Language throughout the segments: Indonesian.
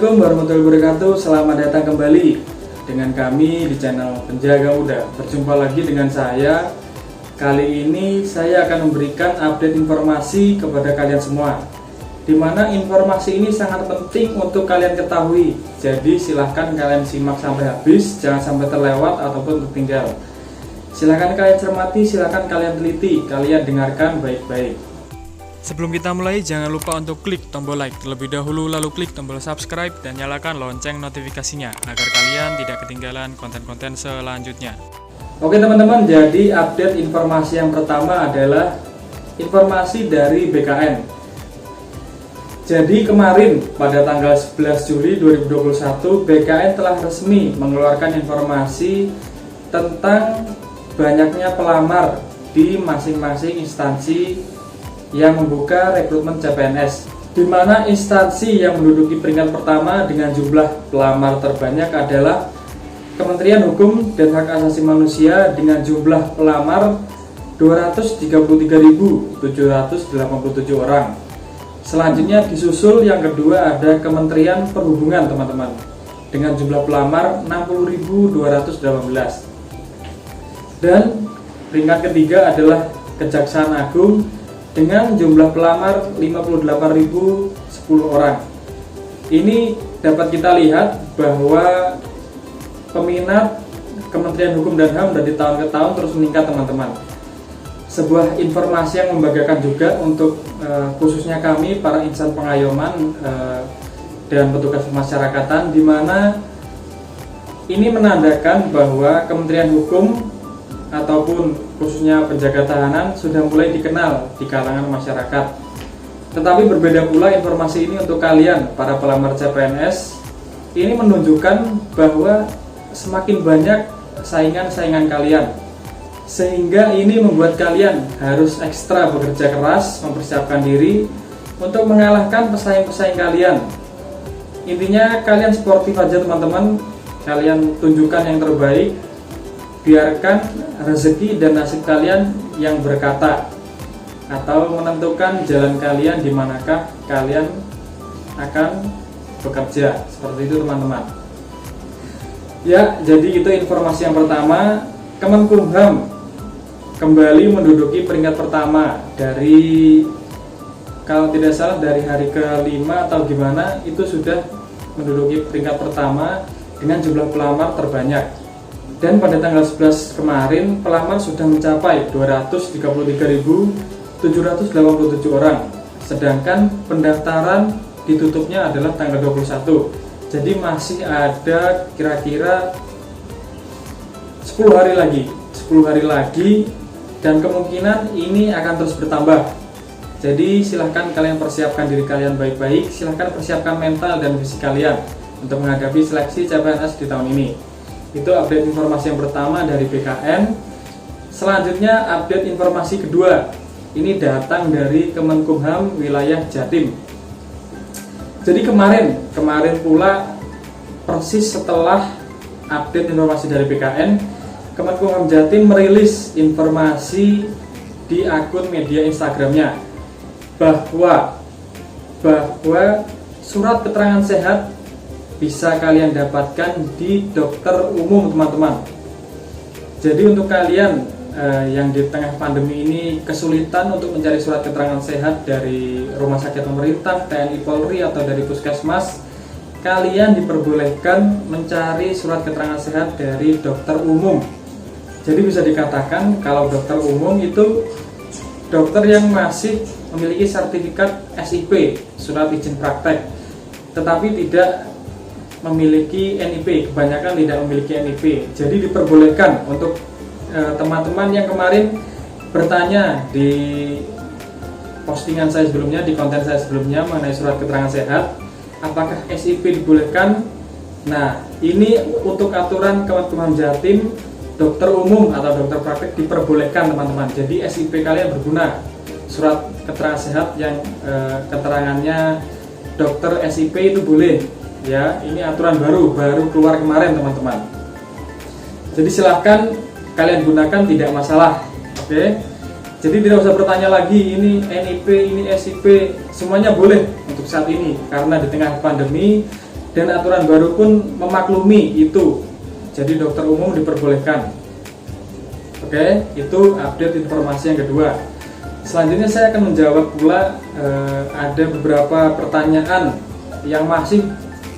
Assalamualaikum warahmatullahi wabarakatuh. Selamat datang kembali dengan kami di channel Penjaga Muda. Berjumpa lagi dengan saya. Kali ini saya akan memberikan update informasi kepada kalian semua, dimana informasi ini sangat penting untuk kalian ketahui. Jadi silahkan kalian simak sampai habis, jangan sampai terlewat ataupun tertinggal. Silahkan kalian cermati, silahkan kalian teliti, kalian dengarkan baik-baik. Sebelum kita mulai, jangan lupa untuk klik tombol like terlebih dahulu, lalu klik tombol subscribe dan nyalakan lonceng notifikasinya agar kalian tidak ketinggalan konten-konten selanjutnya. Oke teman-teman, jadi update informasi yang pertama adalah informasi dari BKN. Jadi kemarin pada tanggal 11 Juli 2021, BKN telah resmi mengeluarkan informasi tentang banyaknya pelamar di masing-masing instansi yang membuka rekrutmen CPNS, di mana instansi yang menduduki peringkat pertama dengan jumlah pelamar terbanyak adalah Kementerian Hukum dan Hak Asasi Manusia dengan jumlah pelamar 233.787 orang. Selanjutnya disusul yang kedua ada Kementerian Perhubungan teman-teman, dengan jumlah pelamar 60.218. Dan peringkat ketiga adalah Kejaksaan Agung dengan jumlah pelamar 58.010 orang. Ini dapat kita lihat bahwa peminat Kementerian Hukum dan HAM dari tahun ke tahun terus meningkat teman-teman. Sebuah informasi yang membanggakan juga untuk khususnya kami para insan pengayoman dan petugas pemasyarakatan, di mana ini menandakan bahwa Kementerian Hukum ataupun khususnya penjaga tahanan sudah mulai dikenal di kalangan masyarakat. Tetapi berbeda pula informasi ini untuk kalian para pelamar CPNS. Ini menunjukkan bahwa semakin banyak saingan-saingan kalian, sehingga ini membuat kalian harus ekstra bekerja keras, mempersiapkan diri untuk mengalahkan pesaing-pesaing kalian. Intinya kalian sportif aja teman-teman, kalian tunjukkan yang terbaik, biarkan rezeki dan nasib kalian yang berkata atau menentukan jalan kalian di manakah kalian akan bekerja. Seperti itu teman-teman. Ya, jadi itu informasi yang pertama. Kemenkumham kembali menduduki peringkat pertama dari, kalau tidak salah dari hari ke-5 atau gimana, itu sudah menduduki peringkat pertama dengan jumlah pelamar terbanyak. Dan pada tanggal 11 kemarin pelamar sudah mencapai 233.787 orang. Sedangkan pendaftaran ditutupnya adalah tanggal 21. Jadi masih ada kira-kira 10 hari lagi dan kemungkinan ini akan terus bertambah. Jadi silahkan kalian persiapkan diri kalian baik-baik, silahkan persiapkan mental dan fisik kalian untuk menghadapi seleksi CPNS di tahun ini. Itu update informasi yang pertama dari BKN. Selanjutnya update informasi kedua. Ini datang dari Kemenkumham wilayah Jatim. Jadi kemarin pula persis setelah update informasi dari BKN, Kemenkumham Jatim merilis informasi di akun media Instagramnya bahwa surat keterangan sehat bisa kalian dapatkan di dokter umum teman-teman. Jadi untuk kalian yang di tengah pandemi ini kesulitan untuk mencari surat keterangan sehat dari rumah sakit pemerintah, TNI Polri atau dari puskesmas, kalian diperbolehkan mencari surat keterangan sehat dari dokter umum. Jadi bisa dikatakan kalau dokter umum itu dokter yang masih memiliki sertifikat SIP, surat izin praktek, tetapi tidak memiliki NIP, kebanyakan tidak memiliki NIP. Jadi diperbolehkan untuk teman-teman yang kemarin bertanya di postingan saya sebelumnya, di konten saya sebelumnya mengenai surat keterangan sehat, apakah SIP dibolehkan? Nah, ini untuk aturan Kemenkumham Jatim, dokter umum atau dokter praktek diperbolehkan teman-teman. Jadi SIP kalian berguna, surat keterangan sehat yang keterangannya dokter SIP itu boleh. Ya, ini aturan baru keluar kemarin teman-teman. Jadi silahkan kalian gunakan, tidak masalah. Oke. Jadi tidak usah bertanya lagi ini NIP, ini SIP, semuanya boleh untuk saat ini, karena di tengah pandemi dan aturan baru pun memaklumi itu. Jadi dokter umum diperbolehkan. Oke, itu update informasi yang kedua. Selanjutnya saya akan menjawab pula ada beberapa pertanyaan yang masih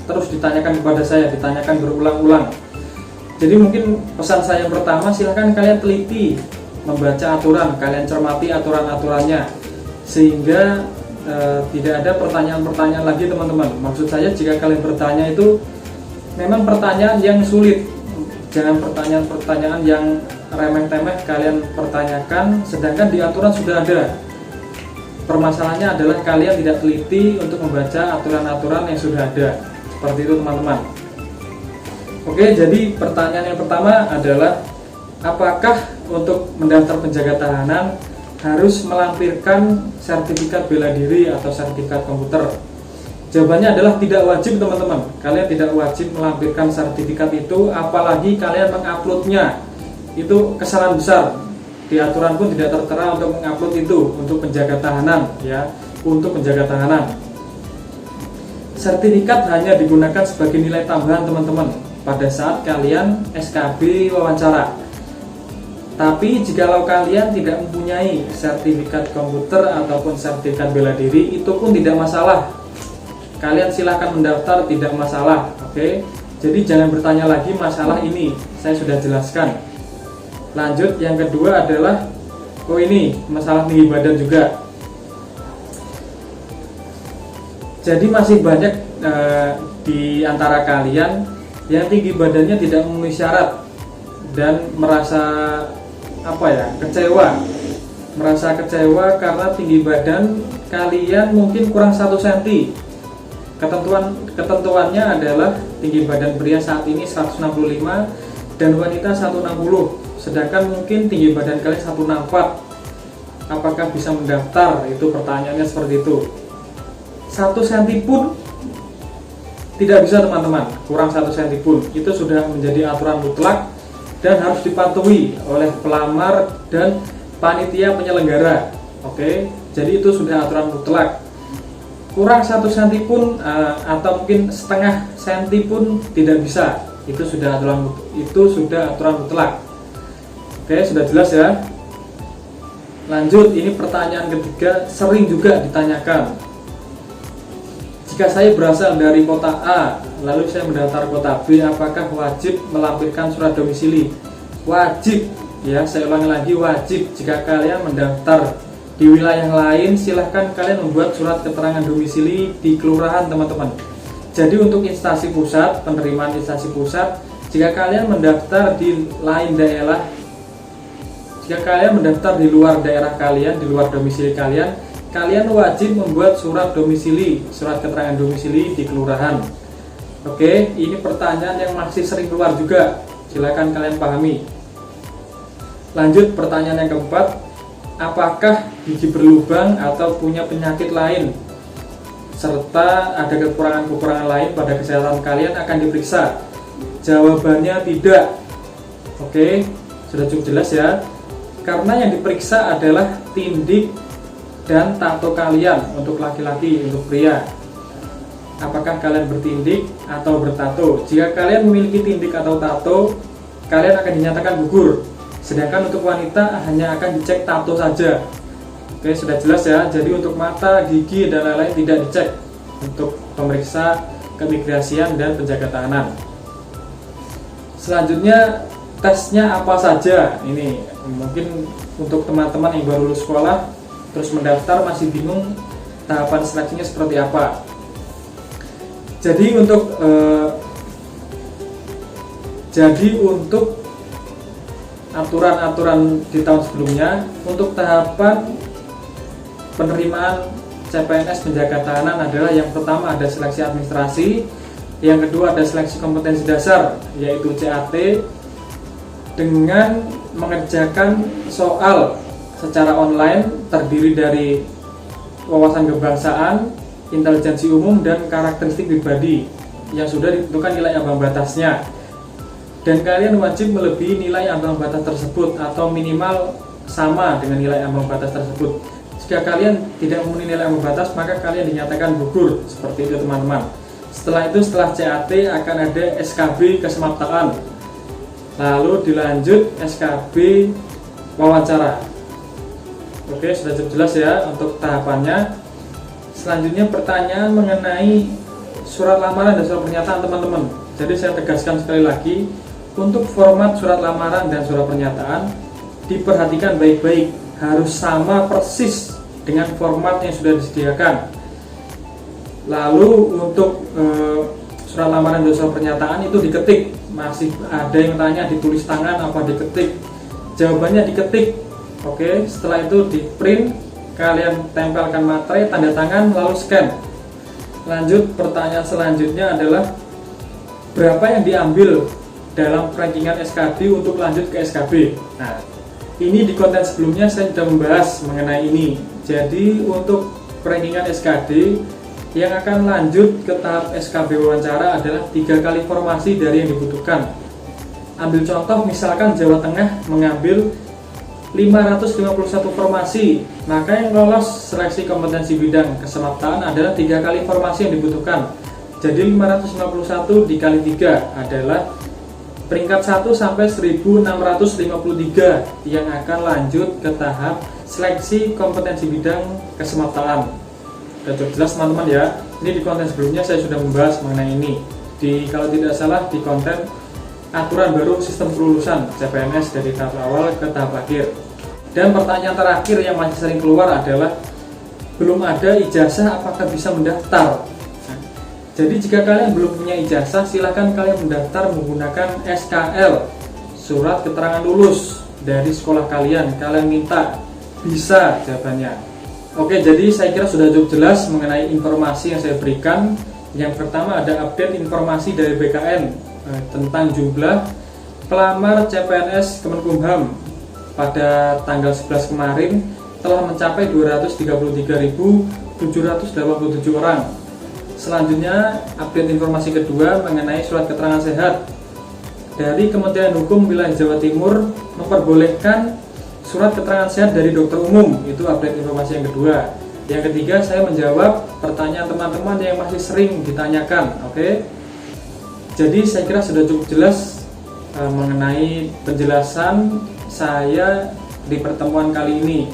terus ditanyakan kepada saya, ditanyakan berulang-ulang. Jadi mungkin pesan saya yang pertama, silahkan kalian teliti membaca aturan, kalian cermati aturan-aturannya, sehingga tidak ada pertanyaan-pertanyaan lagi teman-teman. Maksud saya, jika kalian bertanya itu memang pertanyaan yang sulit, jangan pertanyaan-pertanyaan yang remeh-temeh kalian pertanyakan, sedangkan di aturan sudah ada. Permasalahannya adalah kalian tidak teliti untuk membaca aturan-aturan yang sudah ada. Seperti itu teman-teman. Oke, jadi pertanyaan yang pertama adalah, apakah untuk mendaftar penjaga tahanan harus melampirkan sertifikat bela diri atau sertifikat komputer? Jawabannya adalah tidak wajib teman-teman. Kalian tidak wajib melampirkan sertifikat itu, apalagi kalian menguploadnya. Itu kesalahan besar. Di aturan pun tidak tertera untuk mengupload itu untuk penjaga tahanan, ya, untuk penjaga tahanan. Sertifikat hanya digunakan sebagai nilai tambahan teman-teman pada saat kalian SKB wawancara. Tapi jikalau kalian tidak mempunyai sertifikat komputer ataupun sertifikat bela diri, itu pun tidak masalah. Kalian silahkan mendaftar, tidak masalah. Oke, jadi jangan bertanya lagi masalah ini, saya sudah jelaskan. Lanjut, yang kedua adalah, ini masalah tinggi badan juga. Jadi masih banyak di antara kalian yang tinggi badannya tidak memenuhi syarat dan merasa kecewa karena tinggi badan kalian mungkin kurang 1 cm. Ketentuannya adalah tinggi badan pria saat ini 165 dan wanita 160, sedangkan mungkin tinggi badan kalian 164. Apakah bisa mendaftar? Itu pertanyaannya seperti itu. 1 cm pun tidak bisa teman-teman, kurang 1 cm pun itu sudah menjadi aturan mutlak dan harus dipatuhi oleh pelamar dan panitia penyelenggara. Oke, jadi itu sudah aturan mutlak. Kurang 1 cm pun atau mungkin setengah cm pun tidak bisa, itu sudah aturan mutlak. Oke, sudah jelas ya. Lanjut, ini pertanyaan ketiga, sering juga ditanyakan. Jika saya berasal dari kota A, lalu saya mendaftar kota B, apakah wajib melampirkan surat domisili? Wajib, ya, saya ulangi lagi, wajib. Jika kalian mendaftar di wilayah lain, silahkan kalian membuat surat keterangan domisili di kelurahan teman-teman. Jadi untuk instansi pusat, penerimaan instansi pusat, jika kalian mendaftar di lain daerah, jika kalian mendaftar di luar daerah kalian, di luar domisili kalian, kalian wajib membuat surat domisili, surat keterangan domisili di kelurahan. Oke, ini pertanyaan yang masih sering keluar juga, silakan kalian pahami. Lanjut, pertanyaan yang keempat, apakah gigi berlubang atau punya penyakit lain serta ada kekurangan-kekurangan lain pada kesehatan kalian akan diperiksa? Jawabannya tidak. Oke, sudah cukup jelas ya. Karena yang diperiksa adalah tindik dan tato kalian untuk laki-laki, untuk pria. Apakah kalian bertindik atau bertato? Jika kalian memiliki tindik atau tato, kalian akan dinyatakan gugur. Sedangkan untuk wanita hanya akan dicek tato saja. Oke, sudah jelas ya. Jadi untuk mata, gigi, dan lain-lain tidak dicek untuk pemeriksa keimigrasian dan penjaga tahanan. Selanjutnya, tesnya apa saja? Ini mungkin untuk teman-teman yang baru lulus sekolah terus mendaftar masih bingung tahapan seleksinya seperti apa. Jadi untuk aturan-aturan di tahun sebelumnya, untuk tahapan penerimaan CPNS penjaga tahanan adalah yang pertama ada seleksi administrasi, yang kedua ada seleksi kompetensi dasar yaitu CAT dengan mengerjakan soal secara online terdiri dari wawasan kebangsaan, intelijensi umum, dan karakteristik pribadi yang sudah ditentukan nilai ambang batasnya. Dan kalian wajib melebihi nilai ambang batas tersebut atau minimal sama dengan nilai ambang batas tersebut. Jika kalian tidak memenuhi nilai ambang batas, maka kalian dinyatakan gugur. Seperti itu teman-teman. Setelah itu, setelah CAT akan ada SKB kesemaptaan, lalu dilanjut SKB wawancara. Oke, sudah cukup jelas ya untuk tahapannya. Selanjutnya pertanyaan mengenai surat lamaran dan surat pernyataan teman-teman. Jadi saya tegaskan sekali lagi, untuk format surat lamaran dan surat pernyataan diperhatikan baik-baik, harus sama persis dengan format yang sudah disediakan. Lalu untuk surat lamaran dan surat pernyataan itu diketik. Masih ada yang tanya ditulis tangan apa diketik. Jawabannya diketik. Oke, setelah itu di print, kalian tempelkan materai, tanda tangan, lalu scan. Lanjut, pertanyaan selanjutnya adalah berapa yang diambil dalam rankingan SKD untuk lanjut ke SKB. Nah, ini di konten sebelumnya saya sudah membahas mengenai ini. Jadi untuk rankingan SKD yang akan lanjut ke tahap SKB wawancara adalah 3 kali formasi dari yang dibutuhkan. Ambil contoh, misalkan Jawa Tengah mengambil 551 formasi, maka yang lolos seleksi kompetensi bidang kesemaptaan adalah 3 kali formasi yang dibutuhkan. Jadi 551 dikali 3 adalah peringkat 1 sampai 1653 yang akan lanjut ke tahap seleksi kompetensi bidang kesemaptaan. Sudah cukup jelas teman-teman ya. Ini di konten sebelumnya saya sudah membahas mengenai ini. Kalau tidak salah di konten aturan baru sistem kelulusan CPNS dari tahap awal ke tahap akhir. Dan pertanyaan terakhir yang masih sering keluar adalah belum ada ijazah, apakah bisa mendaftar? Jadi jika kalian belum punya ijazah, silahkan kalian mendaftar menggunakan SKL, surat keterangan lulus dari sekolah kalian. Kalian minta, bisa jawabannya. Oke, jadi saya kira sudah cukup jelas mengenai informasi yang saya berikan. Yang pertama ada update informasi dari BKN tentang jumlah pelamar CPNS Kemenkumham pada tanggal 11 kemarin telah mencapai 233.787 orang. Selanjutnya, update informasi kedua mengenai surat keterangan sehat dari Kementerian Hukum Wilayah Jawa Timur memperbolehkan surat keterangan sehat dari dokter umum. Itu update informasi yang kedua. Yang ketiga, saya menjawab pertanyaan teman-teman yang masih sering ditanyakan. Oke. Jadi saya kira sudah cukup jelas mengenai penjelasan saya di pertemuan kali ini.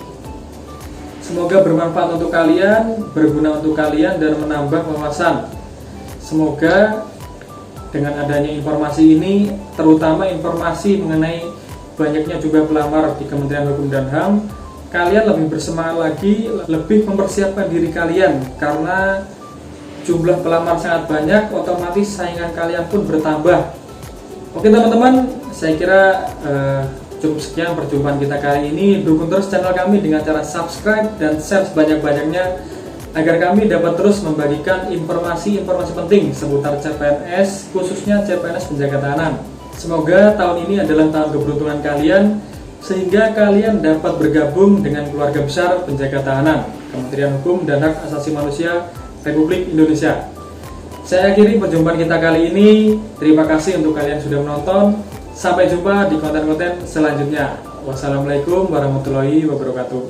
Semoga bermanfaat untuk kalian, berguna untuk kalian, dan menambah wawasan. Semoga dengan adanya informasi ini, terutama informasi mengenai banyaknya jumlah pelamar di Kementerian Hukum dan HAM, kalian lebih bersemangat lagi, lebih mempersiapkan diri kalian. Karena jumlah pelamar sangat banyak, otomatis saingan kalian pun bertambah. Oke teman-teman, saya kira cukup sekian perjumpaan kita kali ini. Dukung terus channel kami dengan cara subscribe dan share sebanyak-banyaknya agar kami dapat terus membagikan informasi-informasi penting seputar CPNS, khususnya CPNS penjaga tahanan. Semoga tahun ini adalah tahun keberuntungan kalian, sehingga kalian dapat bergabung dengan keluarga besar penjaga tahanan Kementerian Hukum dan Hak Asasi Manusia Republik Indonesia. Saya akhiri perjumpaan kita kali ini. Terima kasih untuk kalian sudah menonton. Sampai jumpa di konten-konten selanjutnya. Wassalamualaikum warahmatullahi wabarakatuh.